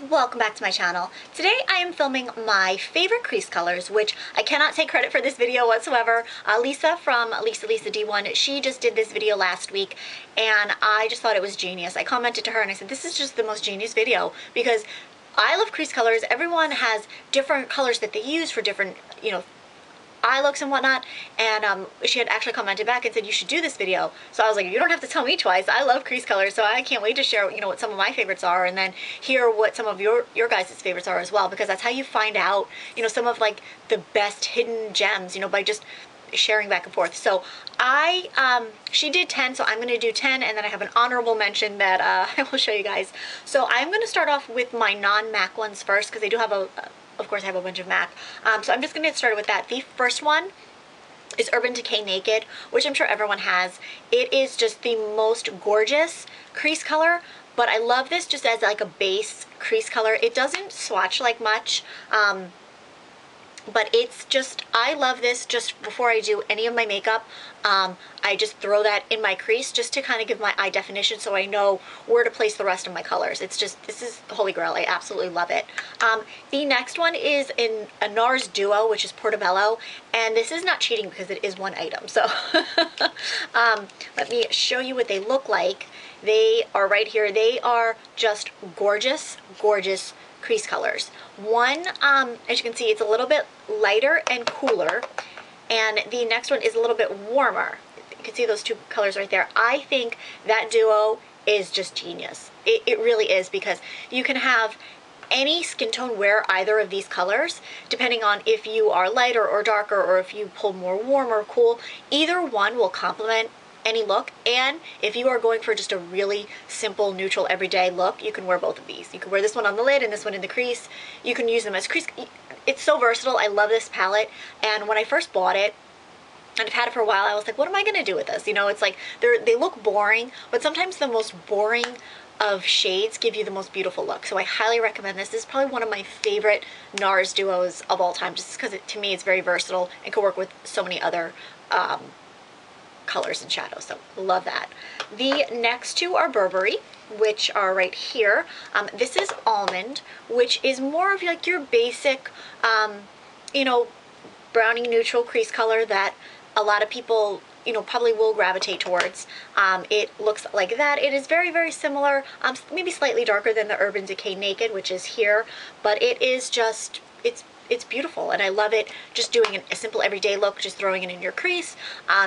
welcome back to my channel. Today I am filming my favorite crease colors, which I cannot take credit for this video whatsoever. Lisa from Lisa D1, she just did this video last week and I just thought it was genius. I commented to her and I said, this is just the most genius video because I love crease colors. Everyone has different colors that they use for different, eye looks and whatnot, and she had actually commented back and said you should do this video. So I was like, you don't have to tell me twice. I love crease colors, so I can't wait to share what some of my favorites are, and then hear what some of your guys' favorites are as well, because that's how you find out some of like the best hidden gems, by just sharing back and forth. So she did 10, so I'm going to do 10, and then I have an honorable mention that I will show you guys. So I'm going to start off with my non-MAC ones first, because they do have of course I have a bunch of MAC. So I'm just going to get started with that. The first one is Urban Decay Naked, which I'm sure everyone has. It is just the most gorgeous crease color, but I love this just as like a base crease color. It doesn't swatch like much, but it's just, I love this just before I do any of my makeup. I just throw that in my crease just to kind of give my eye definition so I know where to place the rest of my colors. It's just, this is the holy grail. I absolutely love it. The next one is in a Nars Duo, which is Portobello, and this is not cheating because it is one item. So let me show you what they look like. They are right here. They are just gorgeous, gorgeous crease colors. One, as you can see, it's a little bit lighter and cooler, and the next one is a little bit warmer. You can see those two colors right there. I think that duo is just genius. It really is, because you can have any skin tone wear either of these colors, depending on if you are lighter or darker, or if you pull more warm or cool. Either one will complement any look, and if you are going for just a really simple, neutral, everyday look, you can wear both of these. You can wear this one on the lid and this one in the crease. You can use them as crease. It's so versatile. I love this palette, and when I first bought it, and I've had it for a while, I was like, what am I going to do with this? It's like, they look boring, but sometimes the most boring of shades give you the most beautiful look. So I highly recommend this. This is probably one of my favorite NARS duos of all time, just because to me it's very versatile and can work with so many other colors and shadows, so love that. The next two are Burberry, which are right here. This is Almond, which is more of like your basic, browning neutral crease color that a lot of people, probably will gravitate towards. It looks like that. It is very, very similar, maybe slightly darker than the Urban Decay Naked, which is here, but it is just, it's beautiful, and I love it just doing a simple everyday look, just throwing it in your crease.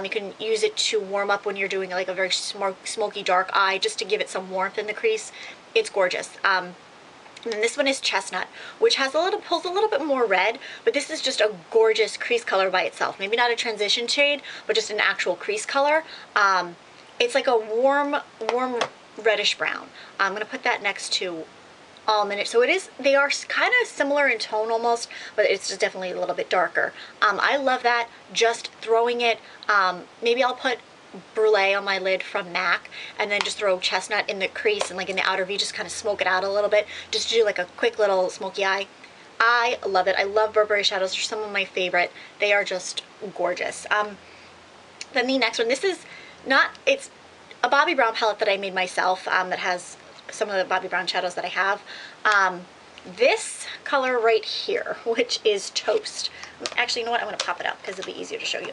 You can use it to warm up when you're doing like a very smoky dark eye, just to give it some warmth in the crease. It's gorgeous. And then this one is Chestnut, which has pulls a little bit more red, but this is just a gorgeous crease color by itself. Maybe not a transition shade, but just an actual crease color. It's like a warm reddish brown. I'm gonna put that next to Almond. So they are kind of similar in tone almost, but it's just definitely a little bit darker. I love that, just throwing it, maybe I'll put Brulee on my lid from MAC, and then just throw Chestnut in the crease and like in the outer V, just kind of smoke it out a little bit, just to do like a quick little smoky eye. I love it. I love Burberry shadows. They're some of my favorite. They are just gorgeous. Then the next one, it's a Bobbi Brown palette that I made myself, that has some of the Bobbi Brown shadows that I have. This color right here, which is Toast. Actually, you know what? I'm going to pop it up because it'll be easier to show you.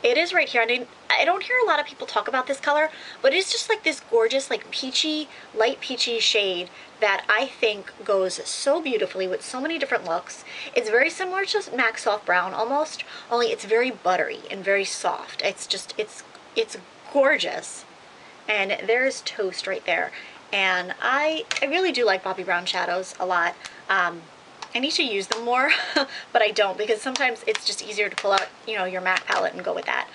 It is right here. I don't hear a lot of people talk about this color, but it's just like this gorgeous, like peachy, light peachy shade that I think goes so beautifully with so many different looks. It's very similar to MAC Soft Brown almost, only it's very buttery and very soft. It's just, it's gorgeous. And there's Toast right there. And I really do like Bobbi Brown shadows a lot. I need to use them more, but I don't, because sometimes it's just easier to pull out, your MAC palette and go with that.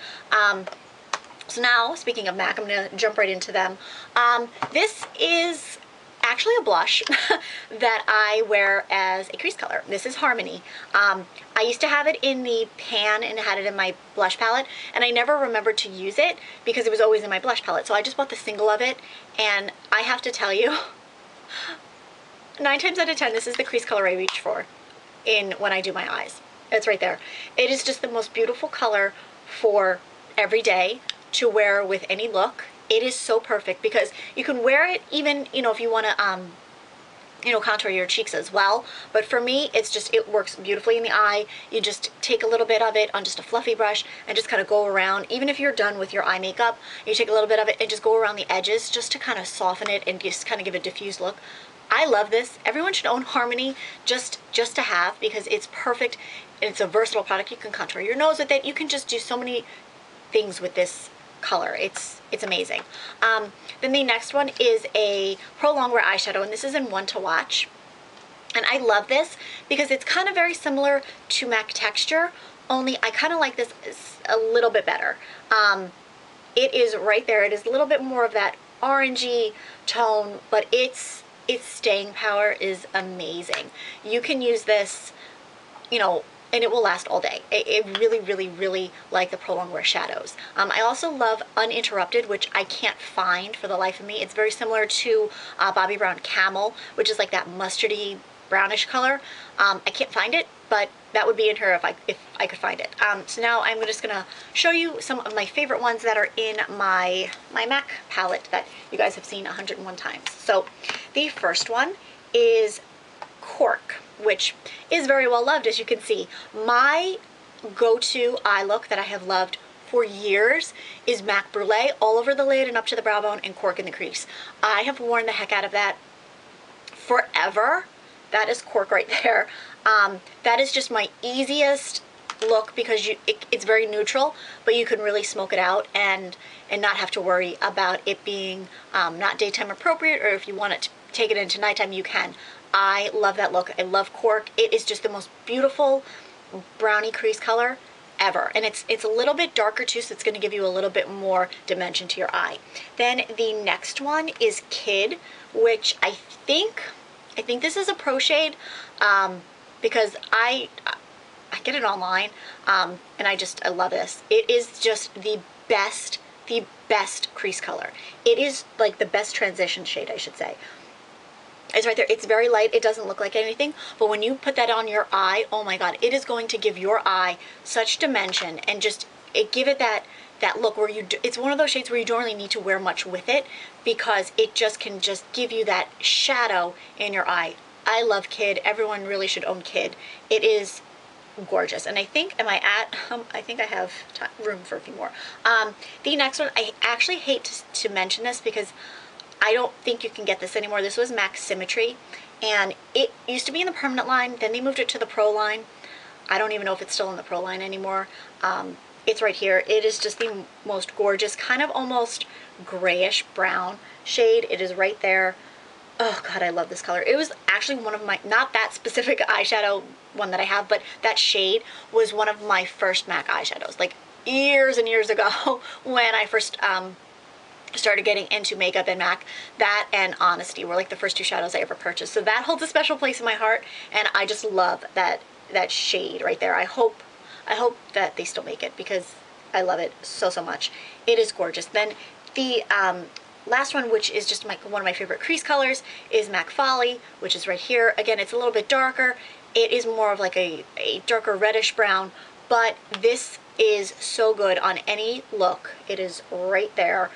So now, speaking of MAC, I'm going to jump right into them. This is actually a blush that I wear as a crease color. This is Harmony. I used to have it in the pan and had it in my blush palette, and I never remembered to use it because it was always in my blush palette. So I just bought the single of it, and I have to tell you, 9 times out of 10, this is the crease color I reach for when I do my eyes. It's right there. It is just the most beautiful color for every day to wear with any look. It is so perfect because you can wear it even, if you want to you know, contour your cheeks as well. But for me, it's just, it works beautifully in the eye. You just take a little bit of it on just a fluffy brush and just kind of go around. Even if you're done with your eye makeup, you take a little bit of it and just go around the edges just to kind of soften it and just kind of give a diffused look. I love this. Everyone should own Harmony just to have, because it's perfect. It's a versatile product. You can contour your nose with it. You can just do so many things with this color. It's amazing. Then the next one is a Pro Longwear eyeshadow, and this is in One to Watch. And I love this because it's kind of very similar to MAC Texture, only I kind of like this a little bit better. It is right there. It is a little bit more of that orangey tone, but its staying power is amazing. You can use this, you know, and it will last all day. I really like the Pro Longwear shadows. I also love Uninterrupted, which I can't find for the life of me. It's very similar to Bobbi Brown Camel, which is like that mustardy brownish color. I can't find it, but that would be in her if I could find it. So now I'm just gonna show you some of my favorite ones that are in my MAC palette that you guys have seen 101 times. So the first one is Cork, which is very well loved, as you can see. My go-to eye look that I have loved for years is MAC Brulee all over the lid and up to the brow bone, and Cork in the crease. I have worn the heck out of that forever. That is Cork right there. That is just my easiest look because it's very neutral, but you can really smoke it out and not have to worry about it being not daytime appropriate, or if you want it to take it into nighttime, you can. I love that look. I love Cork. It is just the most beautiful brownie crease color ever. And it's a little bit darker too, so it's going to give you a little bit more dimension to your eye. Then the next one is Kid, which I think this is a pro shade because I get it online and I love this. It is just the best crease color. It is like the best transition shade, I should say. It's right there. It's very light. It doesn't look like anything, but when you put that on your eye, oh my god, it is going to give your eye such dimension and just give it that look where it's one of those shades where you don't really need to wear much with it because it can give you that shadow in your eye. I love Kid. Everyone really should own Kid. It is gorgeous. And I think, I think I have room for a few more. The next one, I actually hate to mention this because I don't think you can get this anymore. This was MAC Symmetry, and it used to be in the permanent line, then they moved it to the pro line. I don't even know if it's still in the pro line anymore. It's right here. It is just the most gorgeous, kind of almost grayish brown shade. It is right there. Oh god, I love this color. It was actually one of my, not that specific eyeshadow one that I have, but that shade was one of my first MAC eyeshadows, like years and years ago when I first started getting into makeup and MAC. That and Honesty were like the first two shadows I ever purchased. So that holds a special place in my heart, and I just love that shade right there. I hope that they still make it because I love it so much. It is gorgeous. Then the last one, which is just one of my favorite crease colors, is MAC Folie, which is right here. Again, it's a little bit darker. It is more of like a darker reddish brown, but this is so good on any look. It is right there.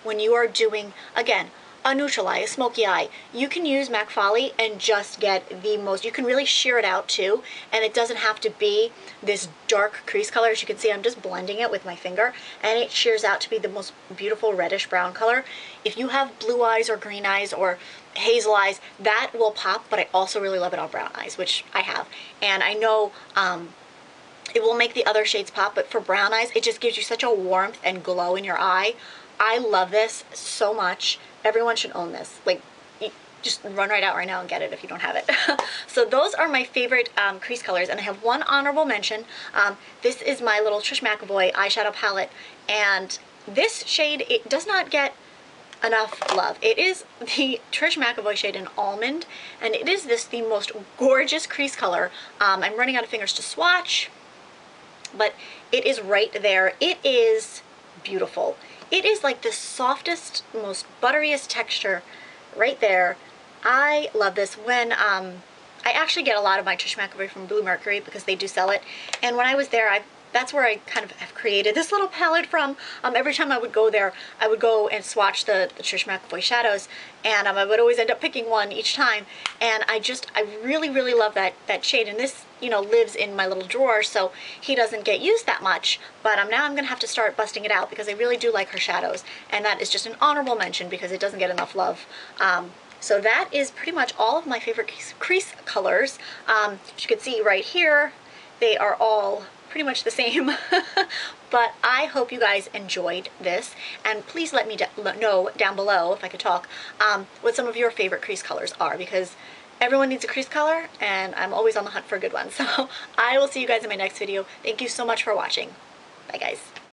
When you are doing, again, a neutral eye, a smoky eye, you can use MAC Folie and just get the most, you can really sheer it out too, and it doesn't have to be this dark crease color. As you can see, I'm just blending it with my finger, and it sheers out to be the most beautiful reddish brown color. If you have blue eyes or green eyes or hazel eyes, that will pop, but I also really love it on brown eyes, which I have. And I know it will make the other shades pop, but for brown eyes, it just gives you such a warmth and glow in your eye. I love this so much. Everyone should own this. Like, just run right out right now and get it if you don't have it. So those are my favorite crease colors, and I have one honorable mention. This is my little Trish McEvoy eyeshadow palette, and this shade, it does not get enough love. It is the Trish McEvoy shade in Almond, and it is the most gorgeous crease color. I'm running out of fingers to swatch, but it is right there. It is beautiful. It is like the softest, most butteriest texture right there. I love this. When I actually get a lot of my Trish McEvoy from Blue Mercury because they do sell it, and when I was there, that's where I kind of have created this little palette from. Every time I would go there, I would go and swatch the Trish McEvoy shadows, and I would always end up picking one each time. And I really, really love that shade. And this, you know, lives in my little drawer, so he doesn't get used that much. But now I'm going to have to start busting it out because I really do like her shadows. And that is just an honorable mention because it doesn't get enough love. So that is pretty much all of my favorite crease colors. As you can see right here, they are all pretty much the same. But I hope you guys enjoyed this, and please let me know down below, if I could talk, what some of your favorite crease colors are, because everyone needs a crease color and I'm always on the hunt for a good one. So I will see you guys in my next video. Thank you so much for watching. Bye guys.